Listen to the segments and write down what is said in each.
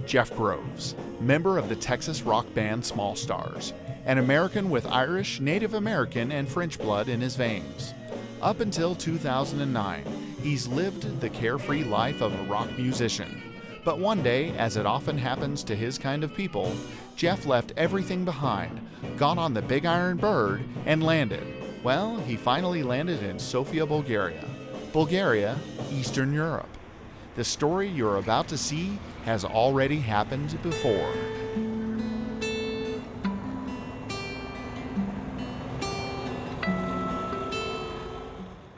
Jeff Groves, member of the Texas rock band Small Stars, an American with Irish, Native American, and French blood in his veins. Up until 2009, he's lived the carefree life of a rock musician. But one day, as it often happens to his kind of people, Jeff left everything behind, got on the Big Iron Bird, and landed. Well, he finally landed in Sofia, Bulgaria. Bulgaria, Eastern Europe. The story you're about to see has already happened before.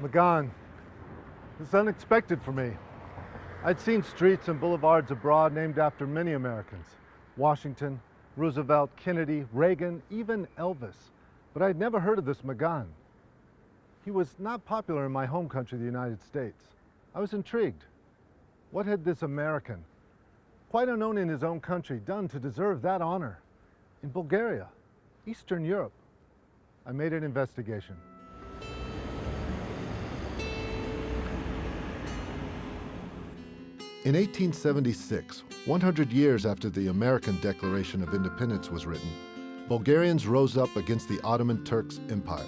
Макгахан. It's unexpected for me. I'd seen streets and boulevards abroad named after many Americans. Washington, Roosevelt, Kennedy, Reagan, even Elvis. But I'd never heard of this Макгахан. He was not popular in my home country, the United States. I was intrigued. What had this American, quite unknown in his own country, done to deserve that honor? In Bulgaria, Eastern Europe. I made an investigation. In 1876, 100 years after the American Declaration of Independence was written, Bulgarians rose up against the Ottoman Turks' empire.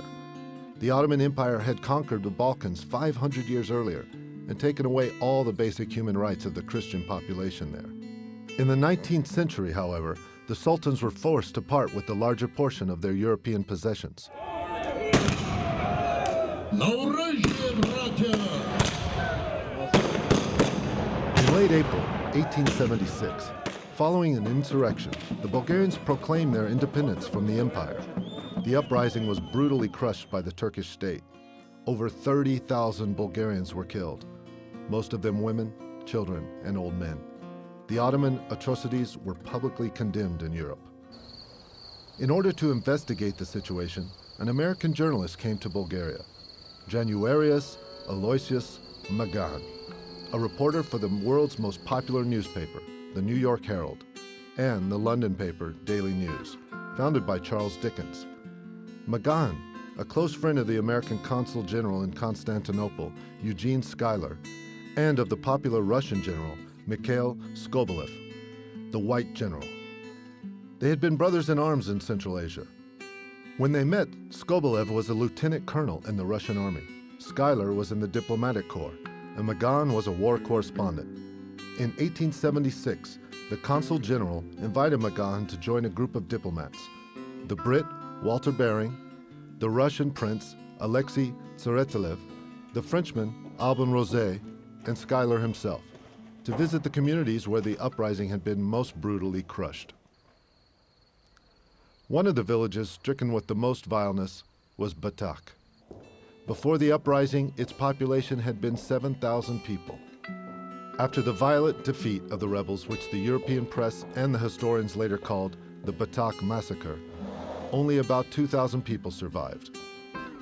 The Ottoman Empire had conquered the Balkans 500 years earlier and taken away all the basic human rights of the Christian population there. In the 19th century, however, the sultans were forced to part with the larger portion of their European possessions. In late April 1876, following an insurrection, the Bulgarians proclaimed their independence from the empire. The uprising was brutally crushed by the Turkish state. Over 30,000 Bulgarians were killed, most of them women, children, and old men. The Ottoman atrocities were publicly condemned in Europe. In order to investigate the situation, an American journalist came to Bulgaria, Дженюариъс Макгахан, a reporter for the world's most popular newspaper, the New York Herald, and the London paper Daily News, founded by Charles Dickens. Макгахан, a close friend of the American consul general in Constantinople, Eugene Schuyler, and of the popular Russian general, Mikhail Skobelev, the White General. They had been brothers in arms in Central Asia. When they met, Skobelev was a lieutenant colonel in the Russian army. Schuyler was in the diplomatic corps, and Макгахан was a war correspondent. In 1876, the consul general invited Макгахан to join a group of diplomats, the Brit Walter Bering, the Russian prince Alexei Tseretelev, the Frenchman Albin Rosé, and Schuyler himself, to visit the communities where the uprising had been most brutally crushed. One of the villages stricken with the most vileness was Batak. Before the uprising, its population had been 7,000 people. After the violent defeat of the rebels, which the European press and the historians later called the Batak Massacre, only about 2,000 people survived.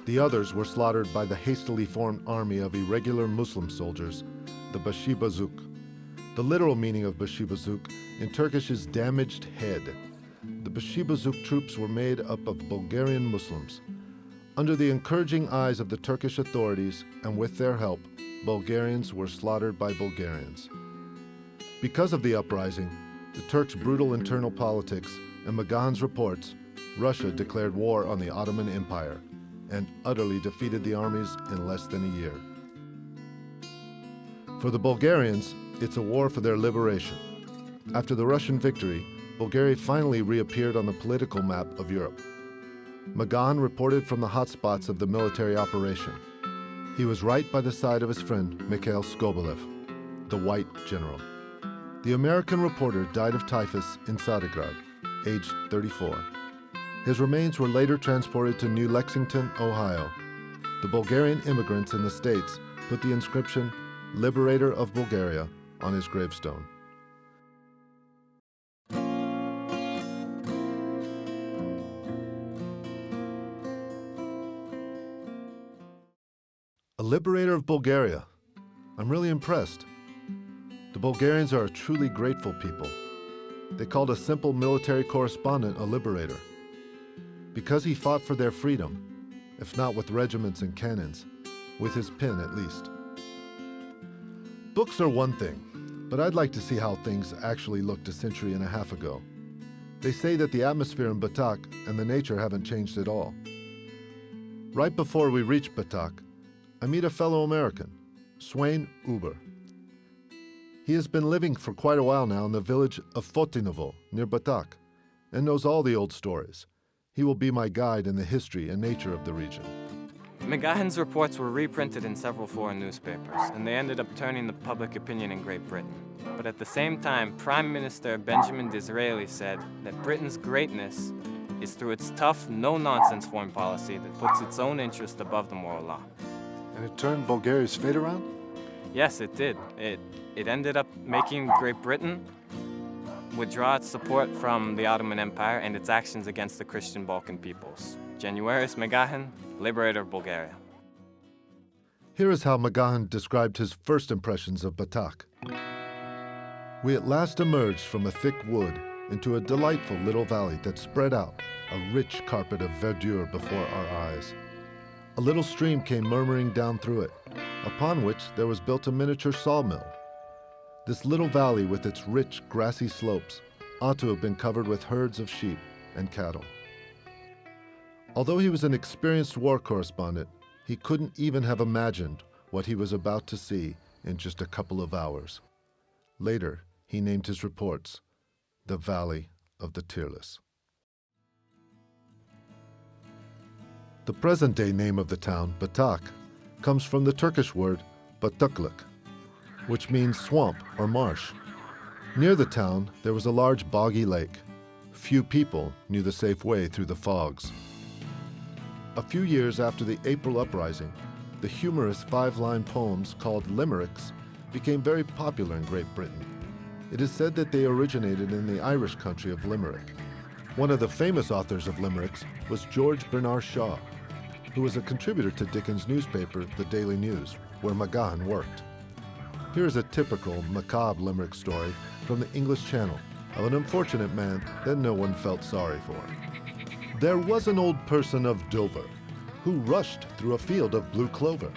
The others were slaughtered by the hastily formed army of irregular Muslim soldiers, the Başibazuk. The literal meaning of Başibazuk in Turkish is damaged head. The Başibazuk troops were made up of Bulgarian Muslims. Under the encouraging eyes of the Turkish authorities and with their help, Bulgarians were slaughtered by Bulgarians. Because of the uprising, the Turks' brutal internal politics, and Макгаhan's reports, Russia declared war on the Ottoman Empire and utterly defeated the armies in less than a year. For the Bulgarians, it's a war for their liberation. After the Russian victory, Bulgaria finally reappeared on the political map of Europe. Макгахан reported from the hotspots of the military operation. He was right by the side of his friend Mikhail Skobelev, the White General. The American reporter died of typhus in Carigrad, aged 34. His remains were later transported to New Lexington, Ohio. The Bulgarian immigrants in the States put the inscription, Liberator of Bulgaria, on his gravestone. A liberator of Bulgaria. I'm really impressed. The Bulgarians are a truly grateful people. They called a simple military correspondent a liberator, because he fought for their freedom, if not with regiments and cannons, with his pen at least. Books are one thing, but I'd like to see how things actually looked a century and a half ago. They say that the atmosphere in Batak and the nature haven't changed at all. Right before we reach Batak, I meet a fellow American, Swain Uber. He has been living for quite a while now in the village of Fotinovo, near Batak, and knows all the old stories. He will be my guide in the history and nature of the region. Makgahan's reports were reprinted in several foreign newspapers, and they ended up turning the public opinion in Great Britain. But at the same time, Prime Minister Benjamin Disraeli said that Britain's greatness is through its tough, no-nonsense foreign policy that puts its own interest above the moral law. And it turned Bulgaria's fate around? Yes, it did. It ended up making Great Britain withdraw its support from the Ottoman Empire and its actions against the Christian Balkan peoples. Дженюариъс Макгахан, liberator of Bulgaria. Here is how Макгахан described his first impressions of Batak. We at last emerged from a thick wood into a delightful little valley that spread out, a rich carpet of verdure before our eyes. A little stream came murmuring down through it, upon which there was built a miniature sawmill. This little valley with its rich, grassy slopes ought to have been covered with herds of sheep and cattle. Although he was an experienced war correspondent, he couldn't even have imagined what he was about to see in just a couple of hours. Later, he named his reports the Valley of the Tearless. The present-day name of the town, Batak, comes from the Turkish word Bataklık, which means swamp or marsh. Near the town, there was a large boggy lake. Few people knew the safe way through the fogs. A few years after the April uprising, the humorous five-line poems called limericks became very popular in Great Britain. It is said that they originated in the Irish country of Limerick. One of the famous authors of limericks was George Bernard Shaw, who was a contributor to Dickens' newspaper, The Daily News, where Макгахан worked. Here is a typical macabre limerick story from the English Channel of an unfortunate man that no one felt sorry for. There was an old person of Dover who rushed through a field of blue clover,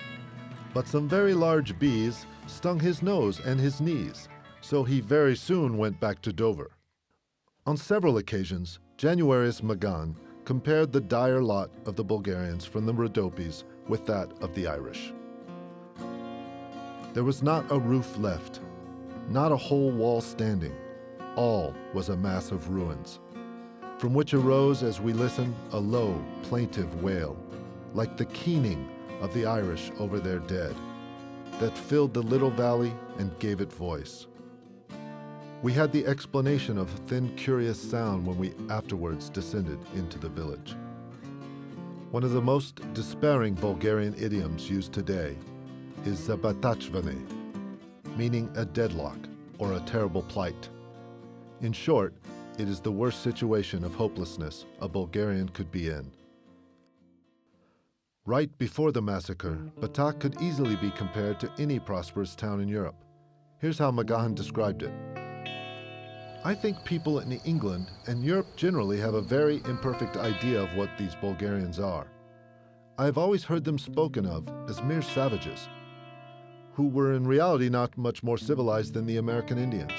but some very large bees stung his nose and his knees, so he very soon went back to Dover. On several occasions, Дженюариъс Макгахан compared the dire lot of the Bulgarians from the Rhodopes with that of the Irish. There was not a roof left, not a whole wall standing. All was a mass of ruins, from which arose, as we listened, a low, plaintive wail, like the keening of the Irish over their dead, that filled the little valley and gave it voice. We had the explanation of a thin, curious sound when we afterwards descended into the village. One of the most despairing Bulgarian idioms used today is zabatachvane, meaning a deadlock or a terrible plight. In short, it is the worst situation of hopelessness a Bulgarian could be in. Right before the massacre, Batak could easily be compared to any prosperous town in Europe. Here's how Макгахан described it. I think people in England and Europe generally have a very imperfect idea of what these Bulgarians are. I have always heard them spoken of as mere savages, who were in reality not much more civilized than the American Indians.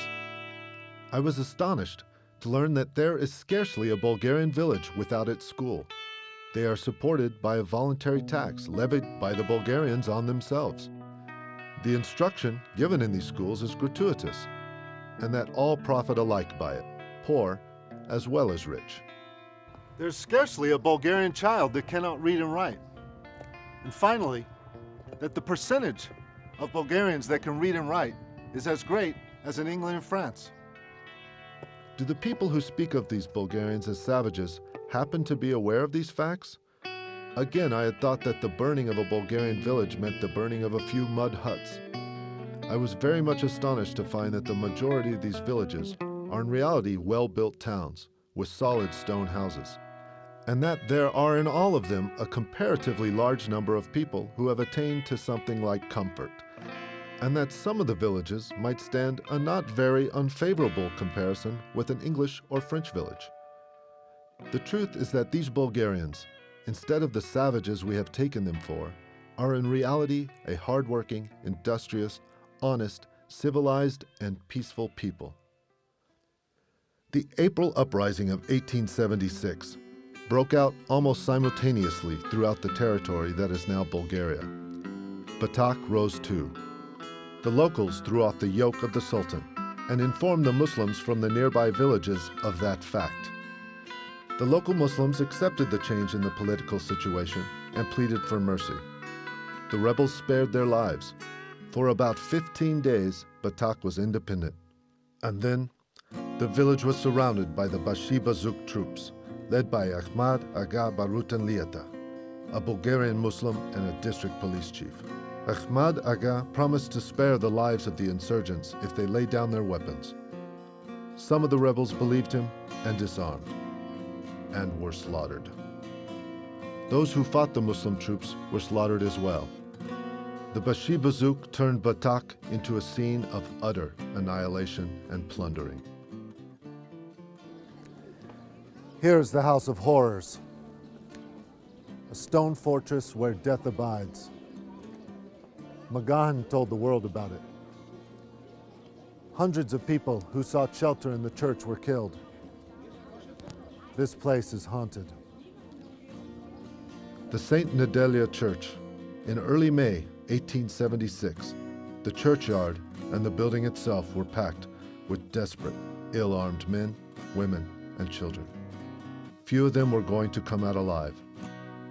I was astonished to learn that there is scarcely a Bulgarian village without its school. They are supported by a voluntary tax levied by the Bulgarians on themselves. The instruction given in these schools is gratuitous, and that all profit alike by it, poor as well as rich. There's scarcely a Bulgarian child that cannot read and write. And finally, that the percentage of Bulgarians that can read and write is as great as in England and France. Do the people who speak of these Bulgarians as savages happen to be aware of these facts? Again, I had thought that the burning of a Bulgarian village meant the burning of a few mud huts. I was very much astonished to find that the majority of these villages are in reality well-built towns with solid stone houses, and that there are in all of them a comparatively large number of people who have attained to something like comfort, and that some of the villages might stand a not very unfavorable comparison with an English or French village. The truth is that these Bulgarians, instead of the savages we have taken them for, are in reality a hardworking, industrious, honest, civilized and peaceful people. The April uprising of 1876 broke out almost simultaneously throughout the territory that is now Bulgaria. Batak rose too. The locals threw off the yoke of the Sultan and informed the Muslims from the nearby villages of that fact. The local Muslims accepted the change in the political situation and pleaded for mercy. The rebels spared their lives. For about 15 days, Batak was independent. And then, the village was surrounded by the Bashi Bazuk troops, led by Ahmad Aga Barutan Liata, a Bulgarian Muslim and a district police chief. Ahmad Aga promised to spare the lives of the insurgents if they laid down their weapons. Some of the rebels believed him and disarmed, and were slaughtered. Those who fought the Muslim troops were slaughtered as well. The Bashi Bazuk turned Batak into a scene of utter annihilation and plundering. Here's the House of Horrors, a stone fortress where death abides. Макгахан told the world about it. Hundreds of people who sought shelter in the church were killed. This place is haunted. The St. Nedelya Church. In early May 1876, the churchyard and the building itself were packed with desperate, ill-armed men, women, and children. Few of them were going to come out alive.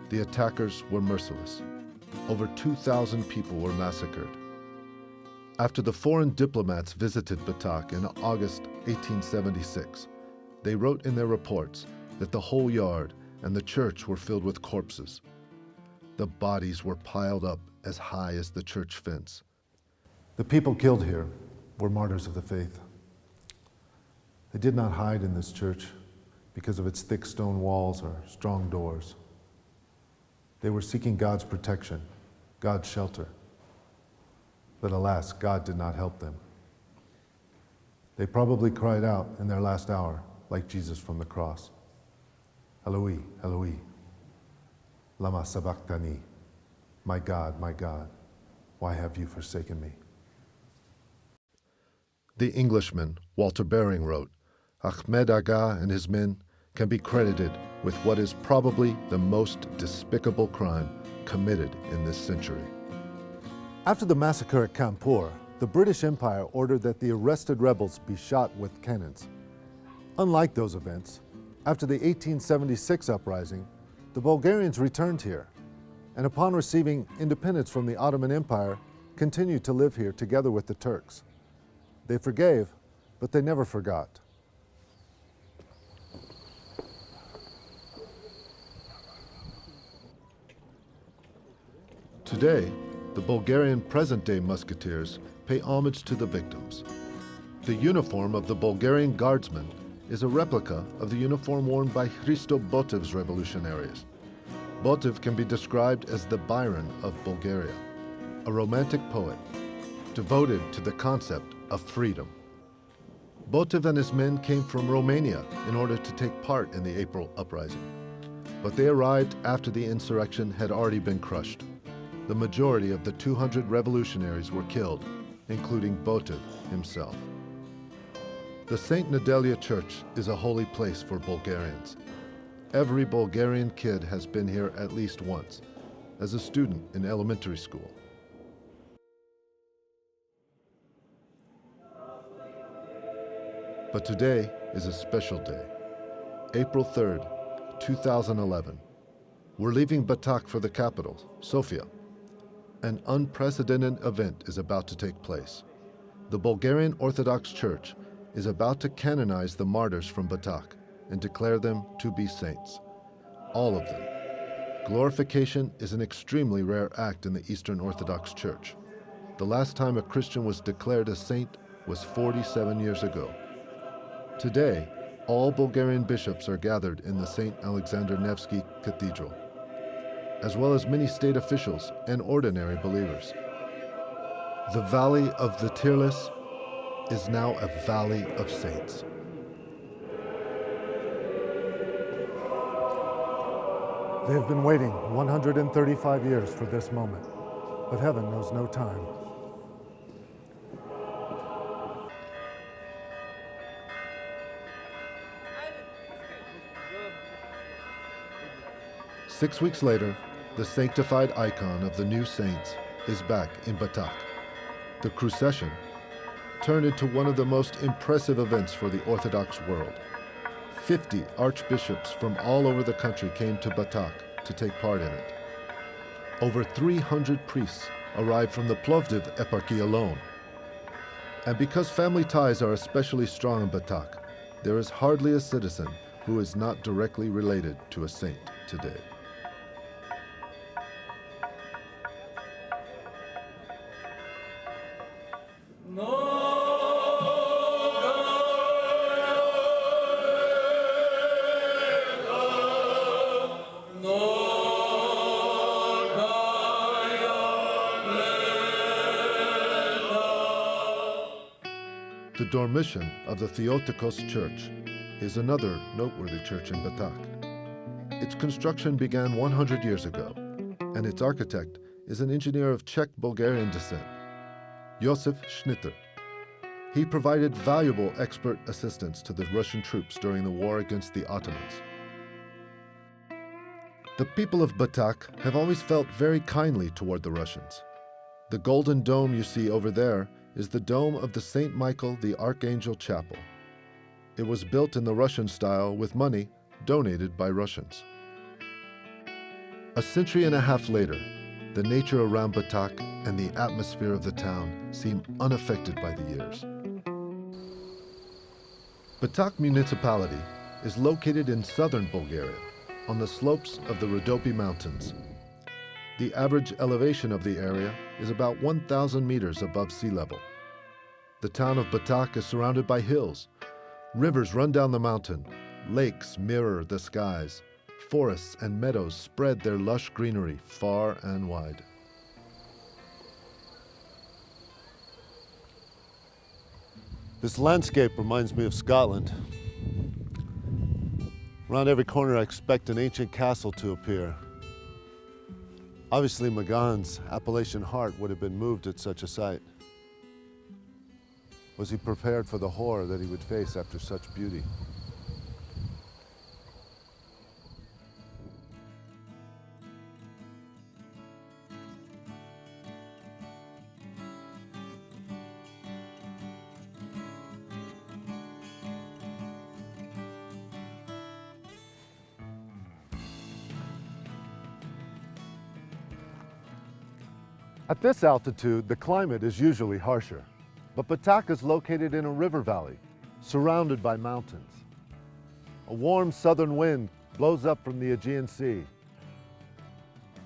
The attackers were merciless. Over 2,000 people were massacred. After the foreign diplomats visited Batak in August 1876, they wrote in their reports that the whole yard and the church were filled with corpses. The bodies were piled up as high as the church fence. The people killed here were martyrs of the faith. They did not hide in this church because of its thick stone walls or strong doors. They were seeking God's protection, God's shelter. But alas, God did not help them. They probably cried out in their last hour, like Jesus from the cross. Eloi, Eloi, lama sabachthani. My God, why have you forsaken me? The Englishman, Walter Baring, wrote, Ahmed Aga and his men can be credited with what is probably the most despicable crime committed in this century. After the massacre at Kanpur, the British Empire ordered that the arrested rebels be shot with cannons. Unlike those events, after the 1876 uprising, the Bulgarians returned here, and upon receiving independence from the Ottoman Empire, continued to live here together with the Turks. They forgave, but they never forgot. Today, the Bulgarian present-day musketeers pay homage to the victims. The uniform of the Bulgarian guardsmen is a replica of the uniform worn by Hristo Botev's revolutionaries. Botev can be described as the Byron of Bulgaria, a romantic poet devoted to the concept of freedom. Botev and his men came from Romania in order to take part in the April uprising, but they arrived after the insurrection had already been crushed. The majority of the 200 revolutionaries were killed, including Botev himself. The St. Nedelya Church is a holy place for Bulgarians. Every Bulgarian kid has been here at least once, as a student in elementary school. But today is a special day, April 3rd, 2011. We're leaving Batak for the capital, Sofia. An unprecedented event is about to take place. The Bulgarian Orthodox Church is about to canonize the martyrs from Batak and declare them to be saints. All of them. Glorification is an extremely rare act in the Eastern Orthodox Church. The last time a Christian was declared a saint was 47 years ago. Today, all Bulgarian bishops are gathered in the St. Alexander Nevsky Cathedral, as well as many state officials and ordinary believers. The Valley of the Tearless is now a valley of saints. They have been waiting 135 years for this moment, but heaven knows no time. 6 weeks later, the sanctified icon of the new saints is back in Batak. The procession turned into one of the most impressive events for the Orthodox world. 50 archbishops from all over the country came to Batak to take part in it. Over 300 priests arrived from the Plovdiv eparchy alone. And because family ties are especially strong in Batak, there is hardly a citizen who is not directly related to a saint today. The Dormition of the Theotokos Church is another noteworthy church in Batak. Its construction began 100 years ago, and its architect is an engineer of Czech-Bulgarian descent, Josef Schnitter. He provided valuable expert assistance to the Russian troops during the war against the Ottomans. The people of Batak have always felt very kindly toward the Russians. The golden dome you see over there is the dome of the St. Michael the Archangel Chapel. It was built in the Russian style with money donated by Russians. A century and a half later, the nature around Batak and the atmosphere of the town seem unaffected by the years. Batak municipality is located in southern Bulgaria, on the slopes of the Rhodope Mountains. The average elevation of the area is about 1,000 meters above sea level. The town of Batak is surrounded by hills. Rivers run down the mountain. Lakes mirror the skies. Forests and meadows spread their lush greenery far and wide. This landscape reminds me of Scotland. Around every corner I expect an ancient castle to appear. Obviously, Macgahan's Appalachian heart would have been moved at such a sight. Was he prepared for the horror that he would face after such beauty? At this altitude, the climate is usually harsher, but Batak is located in a river valley, surrounded by mountains. A warm southern wind blows up from the Aegean Sea.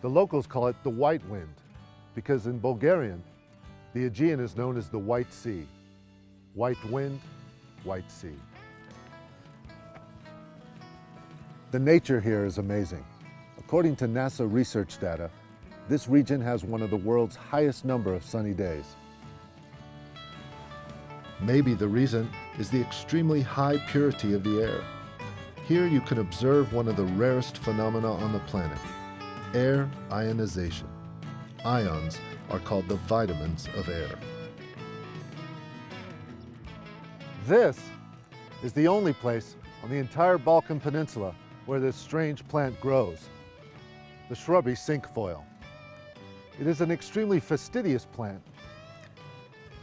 The locals call it the White Wind, because in Bulgarian, the Aegean is known as the White Sea. White wind, White Sea. The nature here is amazing. According to NASA research data, this region has one of the world's highest number of sunny days. Maybe the reason is the extremely high purity of the air. Here you can observe one of the rarest phenomena on the planet, air ionization. Ions are called the vitamins of air. This is the only place on the entire Balkan Peninsula where this strange plant grows, the shrubby cinquefoil. It is an extremely fastidious plant.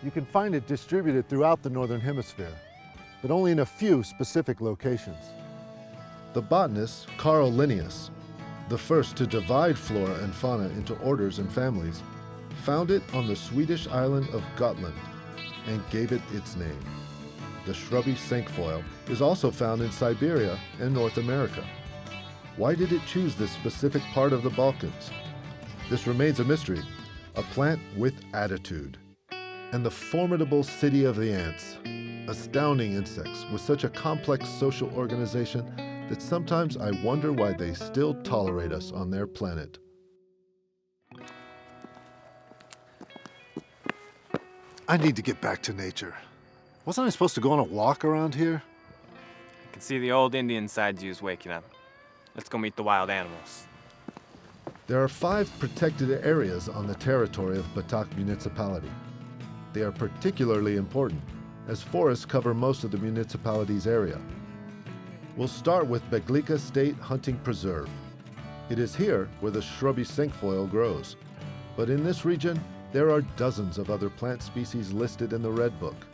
You can find it distributed throughout the Northern Hemisphere, but only in a few specific locations. The botanist Carl Linnaeus, the first to divide flora and fauna into orders and families, found it on the Swedish island of Gotland and gave it its name. The shrubby cinquefoil is also found in Siberia and North America. Why did it choose this specific part of the Balkans? This remains a mystery, a plant with attitude. And the formidable city of the ants, astounding insects with such a complex social organization that sometimes I wonder why they still tolerate us on their planet. I need to get back to nature. Wasn't I supposed to go on a walk around here? I can see the old Indian side of you's waking up. Let's go meet the wild animals. There are 5 protected areas on the territory of Batak municipality. They are particularly important, as forests cover most of the municipality's area. We'll start with Beglika State Hunting Preserve. It is here where the shrubby cinquefoil grows. But in this region, there are dozens of other plant species listed in the Red Book,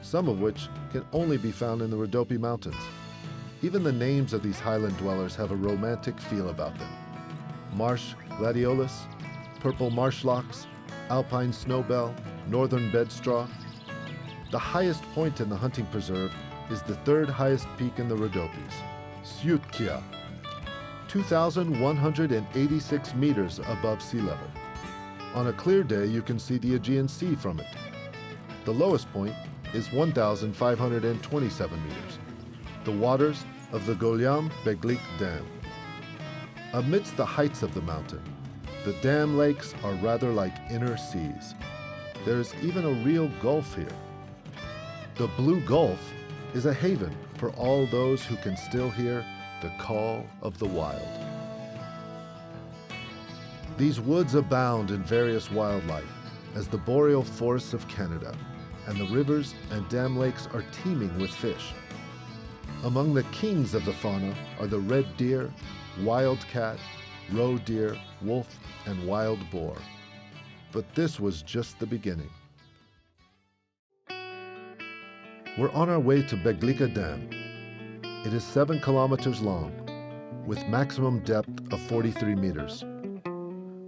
some of which can only be found in the Rhodope Mountains. Even the names of these highland dwellers have a romantic feel about them. Marsh gladiolus, purple marshlox, alpine snowbell, northern bedstraw. The highest point in the hunting preserve is the third highest peak in the Rhodopes, Syutkia, 2,186 meters above sea level. On a clear day, you can see the Aegean Sea from it. The lowest point is 1,527 meters, the waters of the Golyam-Beglik Dam. Amidst the heights of the mountain, the dam lakes are rather like inner seas. There is even a real gulf here. The Blue Gulf is a haven for all those who can still hear the call of the wild. These woods abound in various wildlife, as the boreal forests of Canada, and the rivers and dam lakes are teeming with fish. Among the kings of the fauna are the red deer, wildcat, roe deer, wolf, and wild boar. But this was just the beginning. We're on our way to Beglika Dam. It is 7 kilometers long, with maximum depth of 43 meters,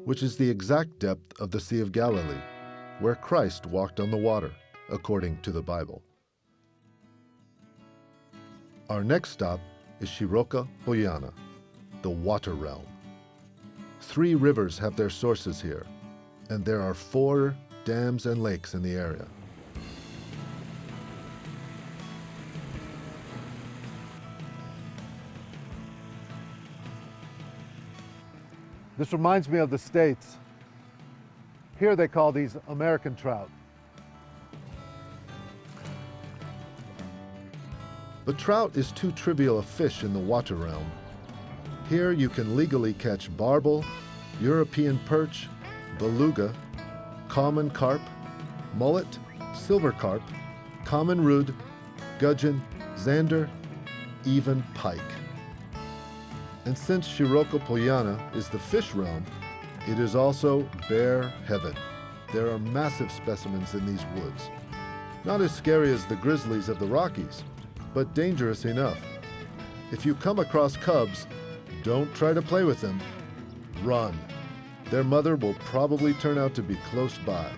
which is the exact depth of the Sea of Galilee, where Christ walked on the water, according to the Bible. Our next stop is Shiroka Polyana, the water realm. 3 rivers have their sources here, and there are 4 dams and lakes in the area. This reminds me of the States. Here they call these American trout. But trout is too trivial a fish in the water realm. Here you can legally catch barbel, European perch, beluga, common carp, mullet, silver carp, common rude, gudgeon, zander, even pike. And since Shiroka Polyana is the fish realm, it is also bear heaven. There are massive specimens in these woods. Not as scary as the grizzlies of the Rockies, but dangerous enough. If you come across cubs, don't try to play with them. Run. Their mother will probably turn out to be close by.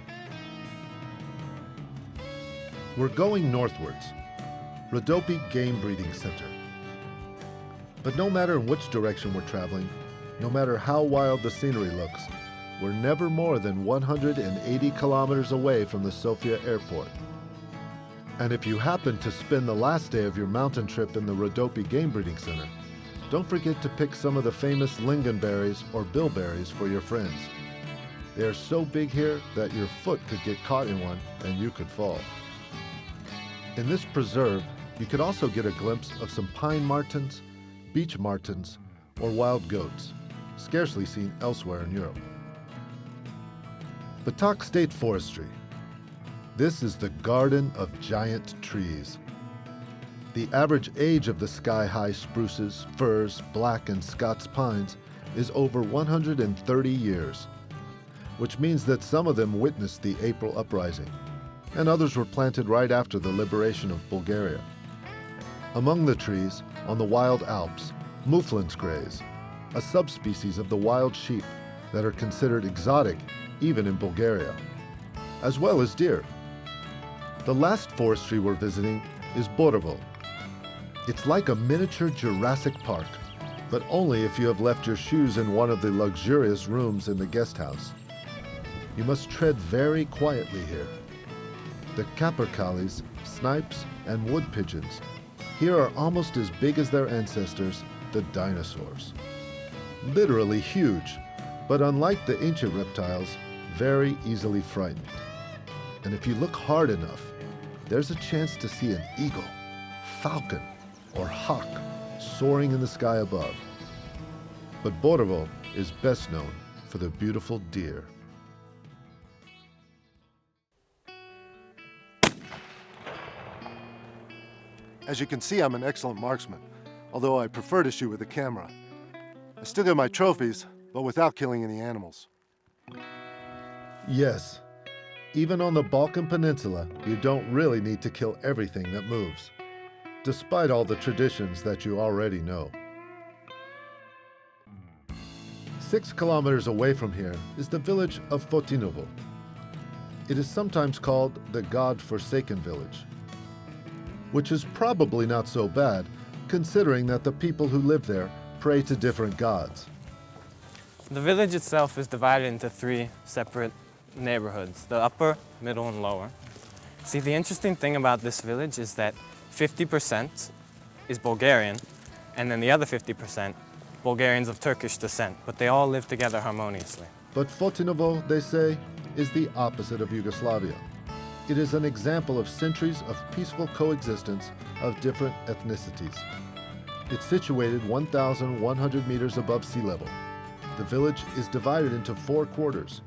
We're going northwards, Rhodope Game Breeding Center. But no matter in which direction we're traveling, no matter how wild the scenery looks, we're never more than 180 kilometers away from the Sofia airport. And if you happen to spend the last day of your mountain trip in the Rhodope Game Breeding Center, don't forget to pick some of the famous lingonberries or bilberries for your friends. They are so big here that your foot could get caught in one and you could fall. In this preserve, you could also get a glimpse of some pine martens, beech martens, or wild goats, scarcely seen elsewhere in Europe. Batak State Forestry. This is the garden of giant trees. The average age of the sky-high spruces, firs, black and Scots pines is over 130 years, which means that some of them witnessed the April uprising, and others were planted right after the liberation of Bulgaria. Among the trees, on the wild Alps, mouflons graze, a subspecies of the wild sheep that are considered exotic even in Bulgaria, as well as deer. The last forestry we're visiting is Borovo. It's like a miniature Jurassic Park, but only if you have left your shoes in one of the luxurious rooms in the guest house. You must tread very quietly here. The capercaillies, snipes, and wood pigeons here are almost as big as their ancestors, the dinosaurs. Literally huge, but unlike the ancient reptiles, very easily frightened. And if you look hard enough, there's a chance to see an eagle, falcon, or hawk soaring in the sky above. But Borovo is best known for the beautiful deer. As you can see, I'm an excellent marksman, although I prefer to shoot with a camera. I still get my trophies, but without killing any animals. Yes, even on the Balkan Peninsula, you don't really need to kill everything that moves, despite all the traditions that you already know. 6 kilometers away from here is the village of Fotinovo. It is sometimes called the God-forsaken village, which is probably not so bad, considering that the people who live there pray to different gods. The village itself is divided into 3 separate neighborhoods, the upper, middle, and lower. See, the interesting thing about this village is that 50% is Bulgarian, and then the other 50% Bulgarians of Turkish descent, but they all live together harmoniously. But Fotinovo, they say, is the opposite of Yugoslavia. It is an example of centuries of peaceful coexistence of different ethnicities. It's situated 1,100 meters above sea level. The village is divided into 4 quarters,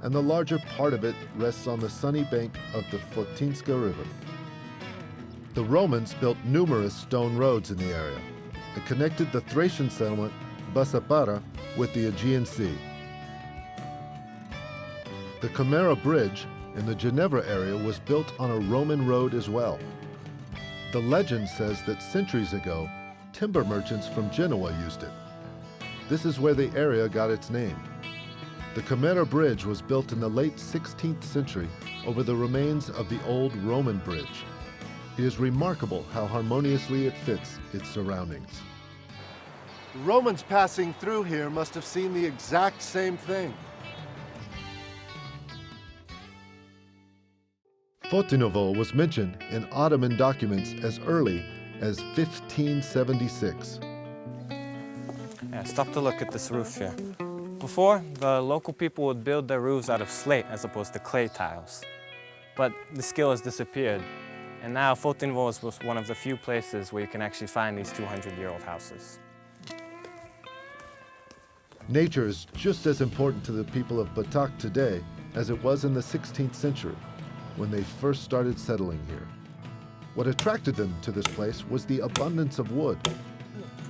and the larger part of it rests on the sunny bank of the Fotinska River. The Romans built numerous stone roads in the area and connected the Thracian settlement Basapara with the Aegean Sea. The Camera Bridge in the Ginevra area was built on a Roman road as well. The legend says that centuries ago, timber merchants from Genoa used it. This is where the area got its name. The Camera Bridge was built in the late 16th century over the remains of the old Roman bridge. It is remarkable how harmoniously it fits its surroundings. The Romans passing through here must have seen the exact same thing. Fotinovo was mentioned in Ottoman documents as early as 1576. Yeah, stop to look at this roof here. Before, the local people would build their roofs out of slate as opposed to clay tiles. But the skill has disappeared, and now Fotinovo is one of the few places where you can actually find these 200-year-old houses. Nature is just as important to the people of Batak today as it was in the 16th century, when they first started settling here. What attracted them to this place was the abundance of wood.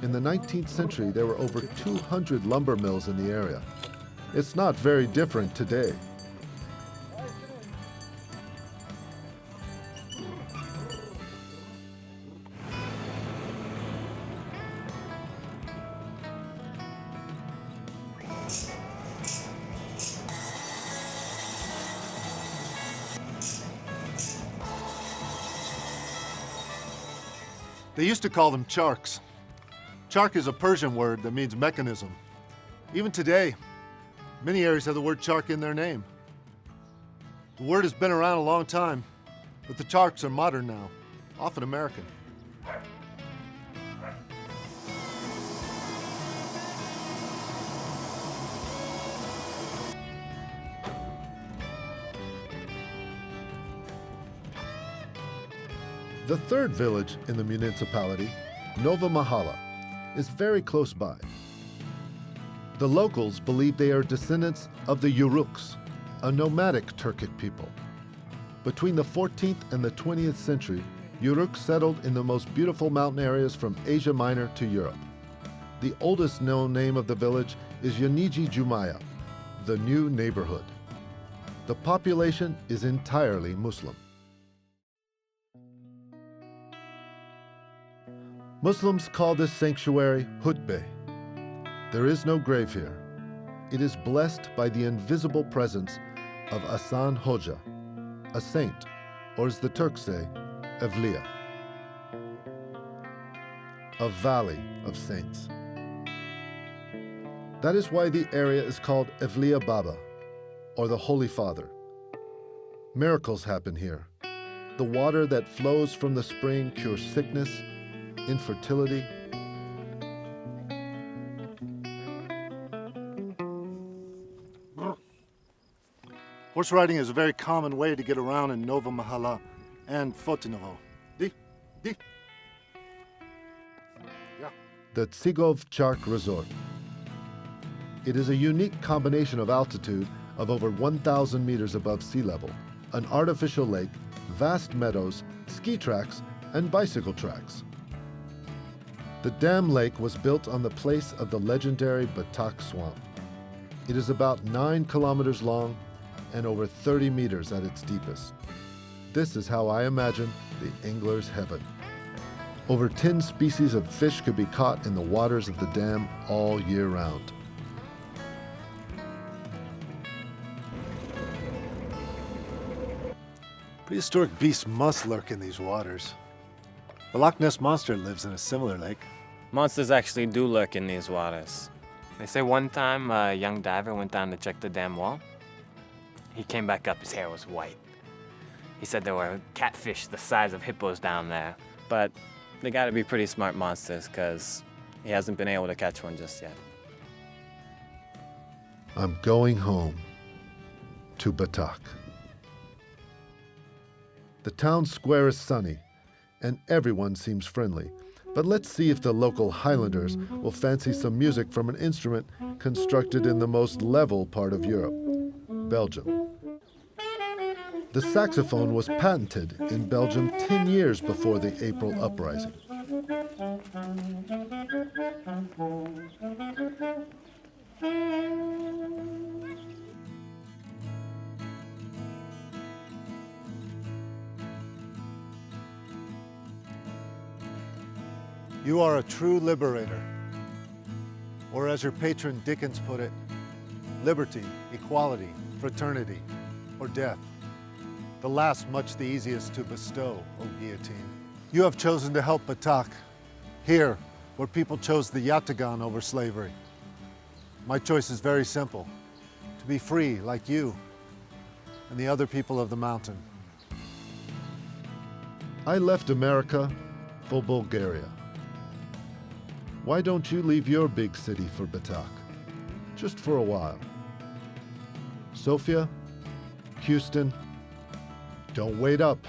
In the 19th century, there were over 200 lumber mills in the area. It's not very different today. They used to call them charks. Chark is a Persian word that means mechanism. Even today, many areas have the word chark in their name. The word has been around a long time, but the charks are modern now, often American. The third village in the municipality, Nova Mahala, is very close by. The locals believe they are descendants of the Yuruks, a nomadic Turkic people. Between the 14th and the 20th century, Yuruks settled in the most beautiful mountain areas from Asia Minor to Europe. The oldest known name of the village is Yaniji Jumaya, the new neighborhood. The population is entirely Muslim. Muslims call this sanctuary Hutbe. There is no grave here. It is blessed by the invisible presence of Asan Hoja, a saint, or as the Turks say, Evliya, a valley of saints. That is why the area is called Evliya Baba, or the Holy Father. Miracles happen here. The water that flows from the spring cures sickness, infertility. Horse riding is a very common way to get around in Nova Mahala and Fotinovo. Yeah. The Tsigov Chark Resort. It is a unique combination of altitude of over 1,000 meters above sea level, an artificial lake, vast meadows, ski tracks, and bicycle tracks. The dam lake was built on the place of the legendary Batak swamp. It is about 9 kilometers long and over 30 meters at its deepest. This is how I imagine the angler's heaven. Over 10 species of fish could be caught in the waters of the dam all year round. Prehistoric beasts must lurk in these waters. The Loch Ness Monster lives in a similar lake. Monsters actually do lurk in these waters. They say one time a young diver went down to check the dam wall. He came back up, his hair was white. He said there were catfish the size of hippos down there, but they gotta be pretty smart monsters because he hasn't been able to catch one just yet. I'm going home to Batak. The town square is sunny, and everyone seems friendly. But let's see if the local Highlanders will fancy some music from an instrument constructed in the most level part of Europe, Belgium. The saxophone was patented in Belgium 10 years before the April uprising. You are a true liberator. Or as your patron Dickens put it, liberty, equality, fraternity, or death. The last much the easiest to bestow, O guillotine. You have chosen to help Batak, here, where people chose the yataghan over slavery. My choice is very simple, to be free like you and the other people of the mountain. I left America for Bulgaria. Why don't you leave your big city for Batak? Just for a while. Sofia, Houston, don't wait up.